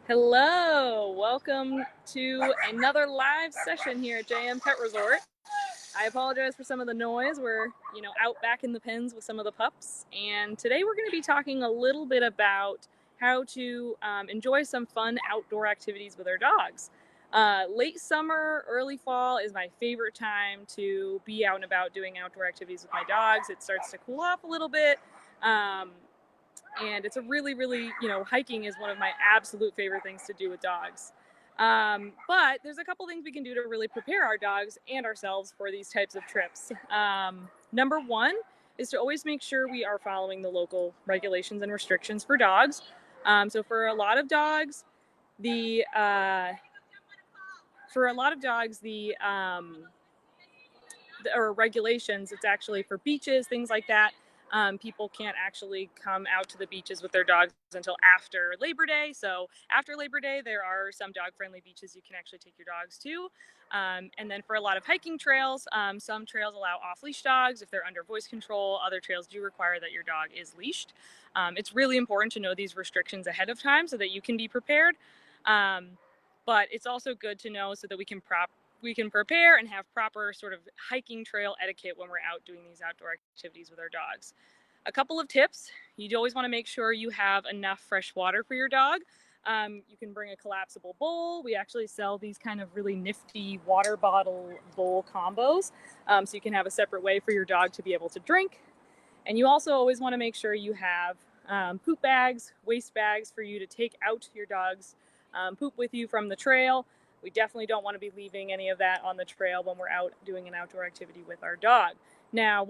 Hello, welcome to another live session here at JM Pet Resort. I apologize for some of the noise. We're, out back in the pens with some of the pups. And today we're going to be talking a little bit about how to enjoy some fun outdoor activities with our dogs. Late summer, early fall is my favorite time to be out and about doing outdoor activities with my dogs. It starts to cool off a little bit. And it's a really, hiking is one of my absolute favorite things to do with dogs. But there's a couple things we can do to really prepare our dogs and ourselves for these types of trips. Number one is to always make sure we are following the local regulations and restrictions for dogs. So for a lot of dogs, the or regulations, it's actually for beaches, things like that. People can't actually come out to the beaches with their dogs until after Labor Day. So after Labor Day, there are some dog-friendly beaches you can actually take your dogs to. And then for a lot of hiking trails, some trails allow off-leash dogs if they're under voice control. Other trails do require that your dog is leashed. It's really important to know these restrictions ahead of time so that you can be prepared. But it's also good to know so that we can prepare and have proper sort of hiking trail etiquette when we're out doing these outdoor activities with our dogs. A couple of tips: you always want to make sure you have enough fresh water for your dog. You can bring a collapsible bowl. We actually sell these kind of really nifty water bottle bowl combos, so you can have a separate way for your dog to be able to drink. And you also always want to make sure you have poop bags, waste bags for you to take out your dog's poop with you from the trail. We definitely don't want to be leaving any of that on the trail when we're out doing an outdoor activity with our dog. Now,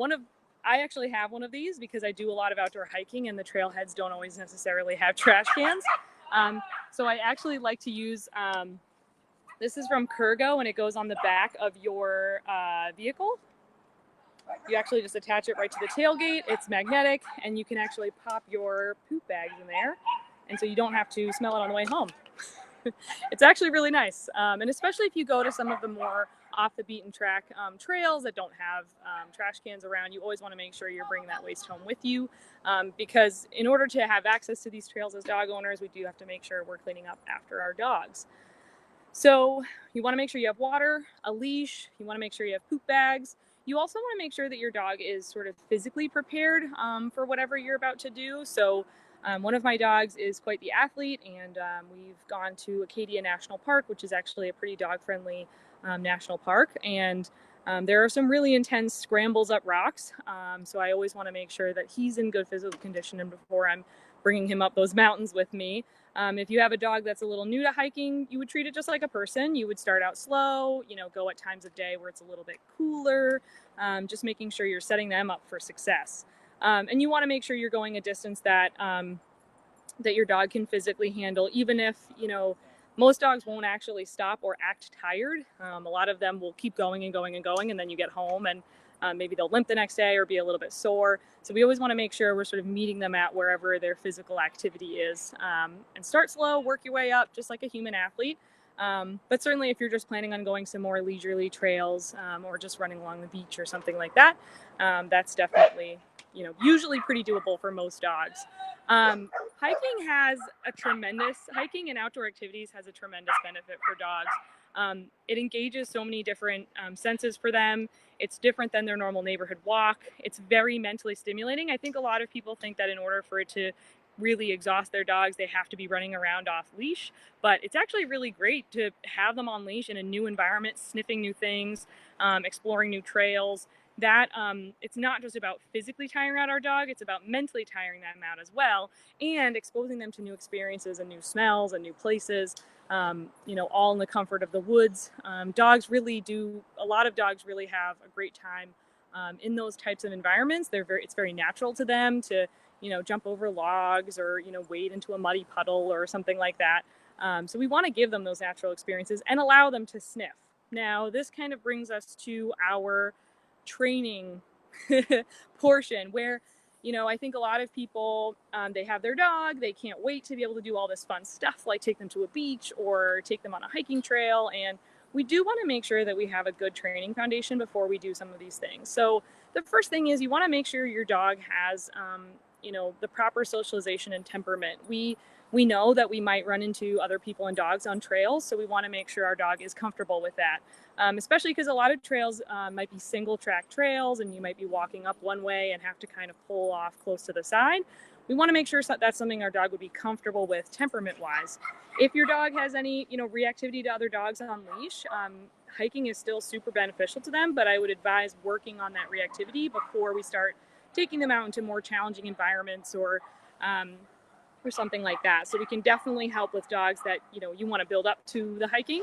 I actually have one of these because I do a lot of outdoor hiking and the trailheads don't always necessarily have trash cans. So I actually like to use, this is from Kurgo and it goes on the back of your vehicle. You actually just attach it right to the tailgate. It's magnetic and you can actually pop your poop bags in there. And so you don't have to smell it on the way home. It's actually really nice. And especially if you go to some of the more off the beaten track trails that don't have trash cans around, you always want to make sure you're bringing that waste home with you. Because in order to have access to these trails as dog owners, we do have to make sure we're cleaning up after our dogs. So you want to make sure you have water, a leash, you want to make sure you have poop bags. You also want to make sure that your dog is sort of physically prepared for whatever you're about to do. So one of my dogs is quite the athlete, and we've gone to Acadia National Park, which is actually a pretty dog-friendly national park. And there are some really intense scrambles up rocks. So I always want to make sure that he's in good physical condition and before I'm bringing him up those mountains with me. If you have a dog that's a little new to hiking, you would treat it just like a person. You would start out slow, go at times of day where it's a little bit cooler, just making sure you're setting them up for success. And you want to make sure you're going a distance that your dog can physically handle, even if, most dogs won't actually stop or act tired. A lot of them will keep going and going and going, and then you get home and maybe they'll limp the next day or be a little bit sore. So we always want to make sure we're sort of meeting them at wherever their physical activity is. And start slow, work your way up, just like a human athlete. But certainly if you're just planning on going some more leisurely trails or just running along the beach or something like that, that's definitely, usually pretty doable for most dogs. Hiking and outdoor activities has a tremendous benefit for dogs. It engages so many different senses for them. It's different than their normal neighborhood walk. It's very mentally stimulating. I think a lot of people think that in order for it to really exhaust their dogs, they have to be running around off leash, but it's actually really great to have them on leash in a new environment, sniffing new things, exploring new trails. That it's not just about physically tiring out our dog, it's about mentally tiring them out as well, and exposing them to new experiences and new smells and new places, all in the comfort of the woods. A lot of dogs really have a great time in those types of environments. It's very natural to them to, jump over logs or, wade into a muddy puddle or something like that. So we want to give them those natural experiences and allow them to sniff. Now, this kind of brings us to our training portion where, I think a lot of people, they have their dog, they can't wait to be able to do all this fun stuff, like take them to a beach or take them on a hiking trail. And we do want to make sure that we have a good training foundation before we do some of these things. So the first thing is you want to make sure your dog has, the proper socialization and temperament. We we know that we might run into other people and dogs on trails, so we want to make sure our dog is comfortable with that. Especially because a lot of trails might be single track trails and you might be walking up one way and have to kind of pull off close to the side. We want to make sure that's something our dog would be comfortable with temperament wise. If your dog has any, reactivity to other dogs on leash, hiking is still super beneficial to them, but I would advise working on that reactivity before we start taking them out into more challenging environments or something like that. So we can definitely help with dogs that, you want to build up to the hiking.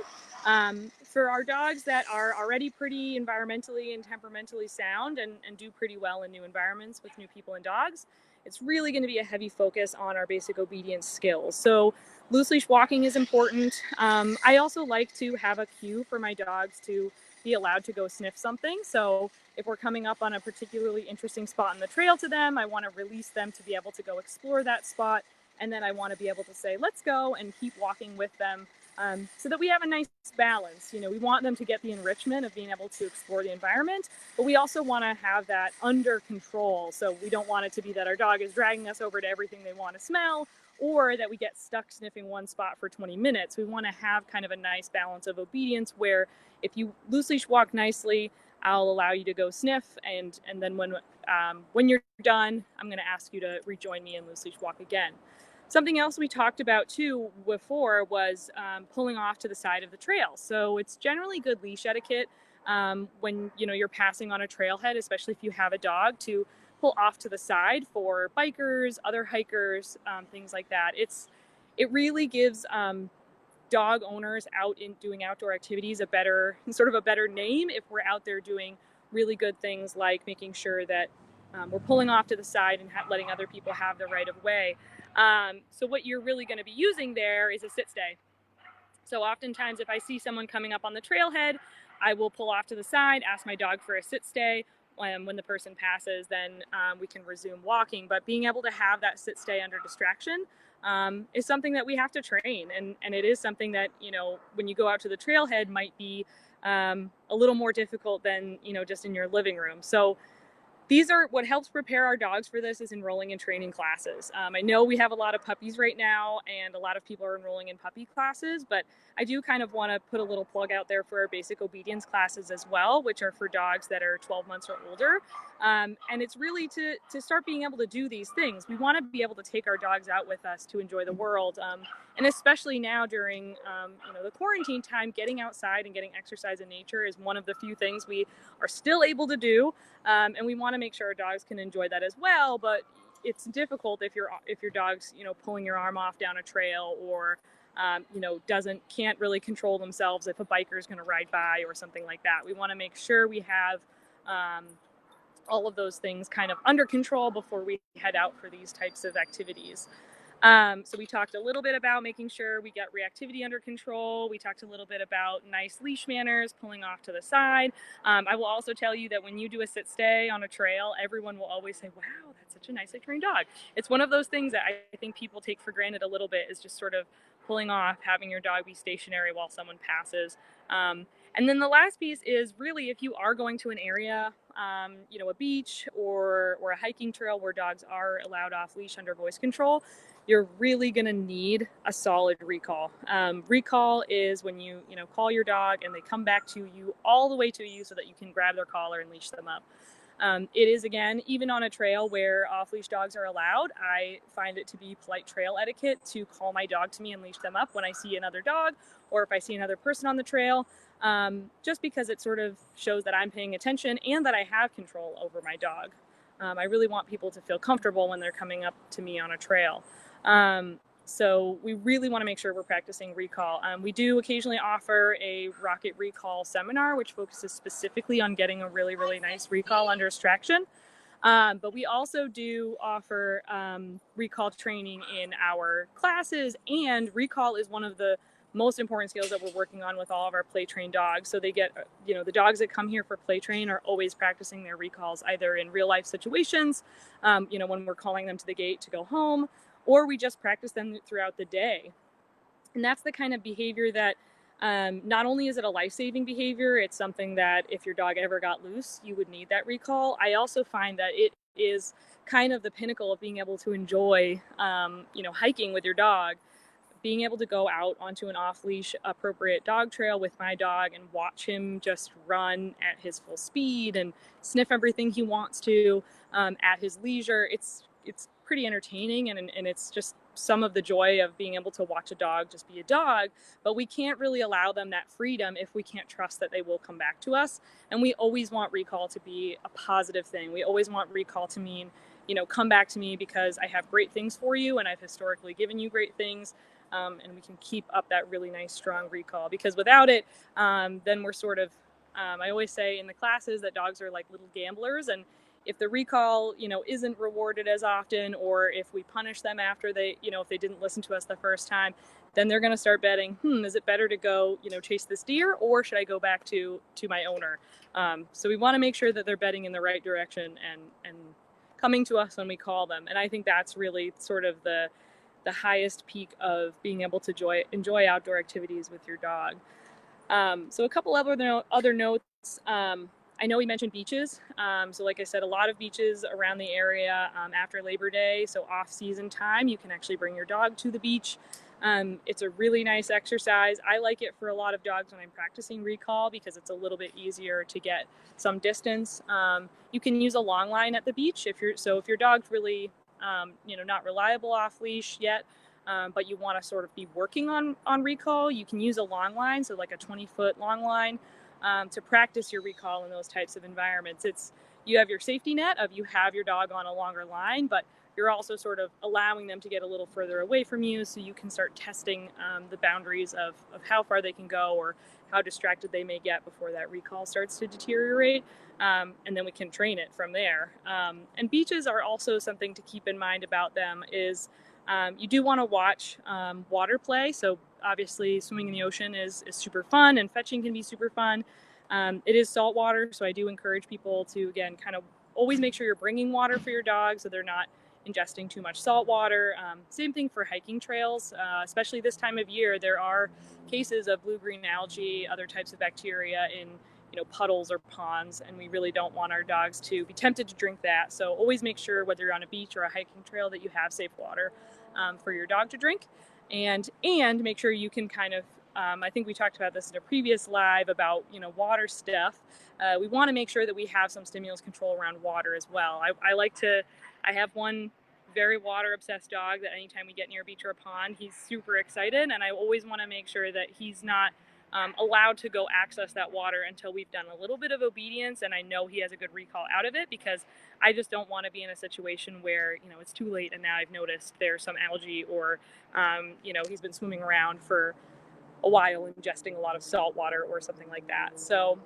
For our dogs that are already pretty environmentally and temperamentally sound and do pretty well in new environments with new people and dogs, it's really going to be a heavy focus on our basic obedience skills. So loose leash walking is important. I also like to have a cue for my dogs to be allowed to go sniff something. So if we're coming up on a particularly interesting spot on the trail to them, I want to release them to be able to go explore that spot. And then I want to be able to say, let's go, and keep walking with them so that we have a nice balance. We want them to get the enrichment of being able to explore the environment, but we also want to have that under control. So we don't want it to be that our dog is dragging us over to everything they want to smell, or that we get stuck sniffing one spot for 20 minutes. We want to have kind of a nice balance of obedience where if you loose leash walk nicely, I'll allow you to go sniff, and then when you're done, I'm going to ask you to rejoin me and loose leash walk again. Something else we talked about too before was pulling off to the side of the trail. So it's generally good leash etiquette when you're passing on a trailhead, especially if you have a dog, to pull off to the side for bikers, other hikers, things like that. It really gives dog owners out in doing outdoor activities a better name if we're out there doing really good things like making sure that we're pulling off to the side and letting other people have the right of way. So what you're really going to be using there is a sit stay. So oftentimes if I see someone coming up on the trailhead, I will pull off to the side, ask my dog for a sit stay. When the person passes, then we can resume walking. But being able to have that sit stay under distraction is something that we have to train. And it is something that, when you go out to the trailhead might be a little more difficult than, just in your living room. So these are what helps prepare our dogs for this is enrolling in training classes. I know we have a lot of puppies right now and a lot of people are enrolling in puppy classes, but I do kind of want to put a little plug out there for our basic obedience classes as well, which are for dogs that are 12 months or older. And it's really to start being able to do these things. We want to be able to take our dogs out with us to enjoy the world. And especially now during the quarantine time, getting outside and getting exercise in nature is one of the few things we are still able to do. And we want to make sure our dogs can enjoy that as well, but it's difficult if your dog's pulling your arm off down a trail or can't really control themselves if a biker is going to ride by or something like that. We want to make sure we have all of those things kind of under control before we head out for these types of activities. So we talked a little bit about making sure we get reactivity under control. We talked a little bit about nice leash manners, pulling off to the side. I will also tell you that when you do a sit stay on a trail, everyone will always say, wow, that's such a nicely trained dog. It's one of those things that I think people take for granted a little bit, is just sort of pulling off, having your dog be stationary while someone passes. And then the last piece is really if you are going to an area, a beach or a hiking trail where dogs are allowed off leash under voice control, you're really going to need a solid recall. Recall is when you call your dog and they come back to you, all the way to you, so that you can grab their collar and leash them up. It is, again, even on a trail where off-leash dogs are allowed, I find it to be polite trail etiquette to call my dog to me and leash them up when I see another dog or if I see another person on the trail, just because it sort of shows that I'm paying attention and that I have control over my dog. I really want people to feel comfortable when they're coming up to me on a trail. So we really want to make sure we're practicing recall. We do occasionally offer a rocket recall seminar, which focuses specifically on getting a really, really nice recall under distraction. But we also do offer recall training in our classes, and recall is one of the most important skills that we're working on with all of our play trained dogs. So they get, the dogs that come here for play train are always practicing their recalls, either in real life situations, when we're calling them to the gate to go home, or we just practice them throughout the day. And that's the kind of behavior that not only is it a life-saving behavior, it's something that if your dog ever got loose, you would need that recall. I also find that it is kind of the pinnacle of being able to enjoy, hiking with your dog. Being able to go out onto an off-leash appropriate dog trail with my dog and watch him just run at his full speed and sniff everything he wants to at his leisure. It's pretty entertaining, and it's just some of the joy of being able to watch a dog just be a dog. But we can't really allow them that freedom if we can't trust that they will come back to us. And we always want recall to be a positive thing. We always want recall to mean, come back to me because I have great things for you and I've historically given you great things. And we can keep up that really nice, strong recall, because without it, then we're sort of, I always say in the classes that dogs are like little gamblers. And if the recall, isn't rewarded as often, or if we punish them after they, if they didn't listen to us the first time, then they're going to start betting, is it better to go, chase this deer, or should I go back to my owner? So we want to make sure that they're betting in the right direction and coming to us when we call them. And I think that's really sort of the highest peak of being able to enjoy outdoor activities with your dog. So a couple other notes. I know we mentioned beaches. So like I said, a lot of beaches around the area after Labor Day. So off-season time, you can actually bring your dog to the beach. It's a really nice exercise. I like it for a lot of dogs when I'm practicing recall because it's a little bit easier to get some distance. You can use a long line at the beach if your dog's really not reliable off leash yet, but you want to sort of be working on recall, you can use a long line, so like a 20-foot long line, to practice your recall in those types of environments. You have your safety net of you have your dog on a longer line, but you're also sort of allowing them to get a little further away from you, so you can start testing the boundaries of how far they can go or how distracted they may get before that recall starts to deteriorate. And then we can train it from there. And beaches are also something to keep in mind about them is you do want to watch water play. So obviously swimming in the ocean is super fun, and fetching can be super fun. It is salt water, so I do encourage people to, again, kind of always make sure you're bringing water for your dog so they're not ingesting too much salt water. Same thing for hiking trails, especially this time of year. There are cases of blue-green algae, other types of bacteria in puddles or ponds, and we really don't want our dogs to be tempted to drink that. So always make sure, whether you're on a beach or a hiking trail, that you have safe water for your dog to drink, and make sure you can kind of, I think we talked about this in a previous live about water stuff. We want to make sure that we have some stimulus control around water as well. I have one very water obsessed dog that anytime we get near a beach or a pond, he's super excited, and I always want to make sure that he's not allowed to go access that water until we've done a little bit of obedience and I know he has a good recall out of it, because I just don't want to be in a situation where it's too late and now I've noticed there's some algae, or he's been swimming around for a while ingesting a lot of salt water or something like that. So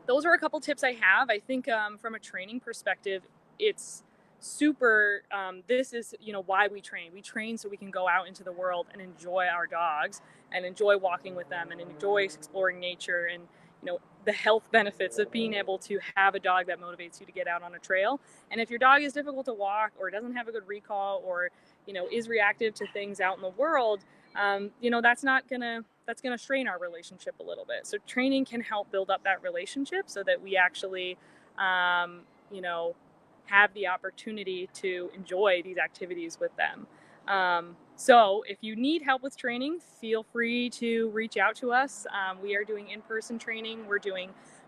those are a couple tips I have. I think from a training perspective, it's super, this is why we train so we can go out into the world and enjoy our dogs and enjoy walking with them and enjoy exploring nature, and the health benefits of being able to have a dog that motivates you to get out on a trail. And if your dog is difficult to walk or doesn't have a good recall, or is reactive to things out in the world, that's gonna strain our relationship a little bit. So training can help build up that relationship so that we actually have the opportunity to enjoy these activities with them. So if you need help with training, feel free to reach out to us. We are doing in-person training.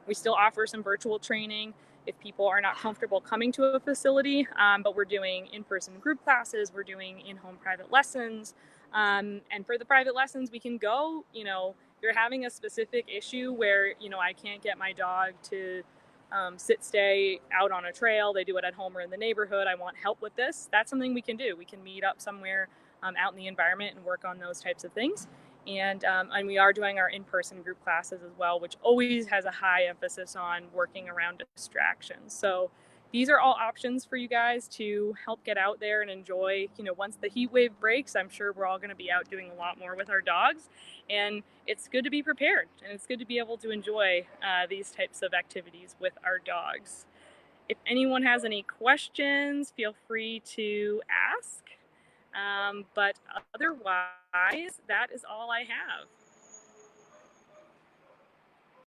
We still offer some virtual training if people are not comfortable coming to a facility, but we're doing in-person group classes. We're doing in-home private lessons. And for the private lessons, we can go, you're having a specific issue where, I can't get my dog to stay out on a trail. They do it at home or in the neighborhood. I want help with this. That's something we can do. We can meet up somewhere out in the environment and work on those types of things. And we are doing our in-person group classes as well, which always has a high emphasis on working around distractions. So these are all options for you guys to help get out there and enjoy. Once the heat wave breaks, I'm sure we're all going to be out doing a lot more with our dogs. And it's good to be prepared, and it's good to be able to enjoy these types of activities with our dogs. If anyone has any questions, feel free to ask. But otherwise, that is all I have.